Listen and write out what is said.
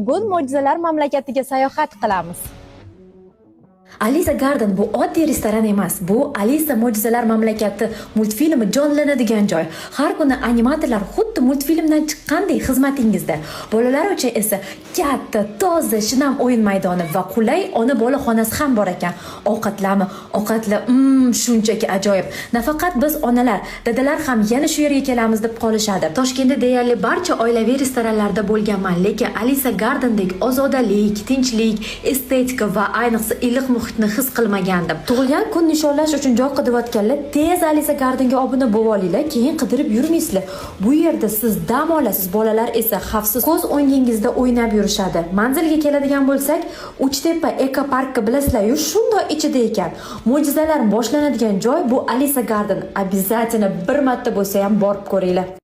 Bugun mo'jizalar mamlakatiga sayohat qilamiz. Alisa Garden bu oddiy restoran emas. Bu Alisa Mo'jizalar mamlakati multfilmi jonlanadigan joy. Har kuni animatorlar xuddi multfilmdan chiqqandek xizmatingizda. Bolalar uchun esa katta, toza, shinam o'yin maydoni va qulay ona-bola xonasi ham bor ekan. Ovqatlar shunchaki ajoyib. Nafaqat biz onalar, dadalar ham yana shu yerga kelamiz deb qolishadi. Toshkentda deyarli barcha oilaviy restoranlarda bo'lganman, lekin Alisa Gardendek ozodalik, tinchlik, estetika va ayniqsa iliq muhitni his qilmagandim. Tug'ilgan kun nishonlash uchun joy qidirayotganlar tez Alisa Gardenga obuna bo'lib olinglar, keyin qidirib yurmaysizlar. Bu yerda siz dam olasiz, bolalar esa xavfsiz ko'z o'ngingizda o'ynab yurishadi. Manzilga keladigan bo'lsak, Uchtepa ekoparki bilasizlar-yu, shunday ichida ekan. Mo'jizalar boshlanadigan joy bu Alisa Garden. Обязательно bir marta bo'lsa ham borib ko'ringlar.